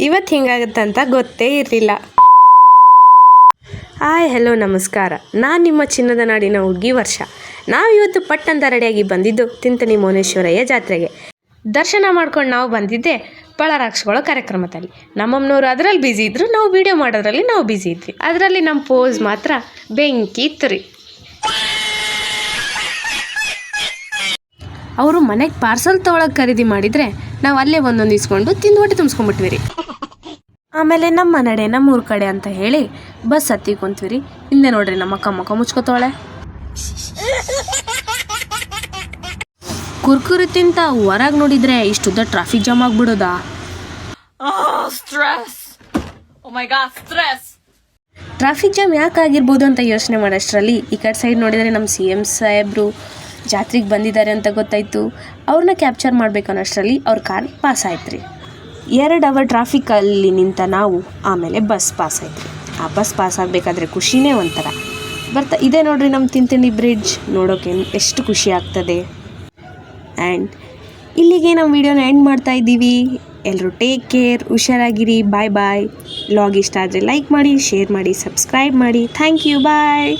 ಇವತ್ತು ಹಿಂಗಾಗುತ್ತೆ ಅಂತ ಗೊತ್ತೇ ಇರಲಿಲ್ಲ. ಹಾಯ್ ಹೆಲೋ ನಮಸ್ಕಾರ, ನಾನು ನಿಮ್ಮ ಚಿನ್ನದ ನಾಡಿನ ಹುಡುಗಿ ವರ್ಷ. ನಾವಿವತ್ತು ಪಟ್ಟಂತ ರೆಡಿಯಾಗಿ ಬಂದಿದ್ದು ತಿಂತನಿ ಮೌನೇಶ್ವರಯ್ಯ ಜಾತ್ರೆಗೆ. ದರ್ಶನ ಮಾಡ್ಕೊಂಡು ನಾವು ಬಂದಿದ್ದೆ ಪಳರಾಕ್ಷಗಳ ಕಾರ್ಯಕ್ರಮದಲ್ಲಿ. ನಮ್ಮಮ್ಮನವರು ಅದರಲ್ಲಿ ಬ್ಯುಸಿ ಇದ್ದರು, ನಾವು ವಿಡಿಯೋ ಮಾಡೋದ್ರಲ್ಲಿ ನಾವು ಬ್ಯುಸಿ ಇದ್ವಿ. ಅದರಲ್ಲಿ ನಮ್ಮ ಪೋಸ್ ಮಾತ್ರ ಬೆಂಕಿ ಇತ್ತು ರೀ. ಅವರು ಮನೆಗೆ ಪಾರ್ಸಲ್ ತೊಗೊಳಕ್ಕೆ ಖರೀದಿ ಮಾಡಿದರೆ ನಾವು ಅಲ್ಲೇ ಒಂದೊಂದು ಇಸ್ಕೊಂಡು ತಿಂದು ಹೊಟ್ಟೆ ತುಂಬಿಸ್ಕೊಂಡ್ಬಿಟ್ವಿ ರೀ. ಆಮೇಲೆ ನಮ್ಮ ನಡೆ ನಮ್ಮೂರ ಕಡೆ ಅಂತ ಹೇಳಿ ಬಸ್ ಹತ್ತಿ ಕುಂತ್ವಿ ರೀ. ಹಿಂದೆ ನೋಡ್ರಿ ನಮ್ಮ ಅಕ್ಕ ಮುಖ ಮುಚ್ಕೋತಾಳೆ. ಕುರ್ಕುರಿ ತಿಂತ ಹೊರಗೆ ನೋಡಿದ್ರೆ ಇಷ್ಟುದ್ದ ಟ್ರಾಫಿಕ್ ಜಾಮ್ ಆಗ್ಬಿಡೋದಾ. ಟ್ರಾಫಿಕ್ ಜಾಮ್ ಯಾಕೆ ಆಗಿರ್ಬೋದು ಅಂತ ಯೋಚನೆ ಮಾಡೋಷ್ಟರಲ್ಲಿ ಈ ಕಡೆ ಸೈಡ್ ನೋಡಿದರೆ ನಮ್ಮ CM ಸಾಹೇಬ್ರು ಜಾತ್ರೆಗೆ ಬಂದಿದ್ದಾರೆ ಅಂತ ಗೊತ್ತಾಯಿತು. ಅವ್ರನ್ನ ಕ್ಯಾಪ್ಚರ್ ಮಾಡ್ಬೇಕು ಅನ್ನೋಷ್ಟರಲ್ಲಿ ಅವ್ರ ಕಾರ್ ಪಾಸ್ ಆಯ್ತು ರೀ. 2 ಅವರ್ ಟ್ರಾಫಿಕಲ್ಲಿ ನಿಂತ ನಾವು ಆಮೇಲೆ ಬಸ್ ಪಾಸ್ ಆಯ್ತು ರೀ. ಆ ಬಸ್ ಪಾಸ್ ಆಗಬೇಕಾದ್ರೆ ಖುಷಿನೇ ಒಂಥರ. ಇದೇ ನೋಡ್ರಿ ನಮ್ಮ ತಿಂತಿಣಿ ಬ್ರಿಡ್ಜ್, ನೋಡೋಕೆ ಎಷ್ಟು ಖುಷಿ ಆಗ್ತದೆ. ಆ್ಯಂಡ್ ಇಲ್ಲಿಗೆ ನಮ್ಮ ವಿಡಿಯೋನ ಎಂಡ್ ಮಾಡ್ತಾ ಇದ್ದೀವಿ. ಎಲ್ಲರೂ ಟೇಕ್ ಕೇರ್, ಹುಷಾರಾಗಿರಿ, ಬಾಯ್ ಬಾಯ್. ವ್ಲಾಗ್ ಇಷ್ಟ ಆದರೆ ಲೈಕ್ ಮಾಡಿ, ಶೇರ್ ಮಾಡಿ, ಸಬ್ಸ್ಕ್ರೈಬ್ ಮಾಡಿ. Thank you, bye.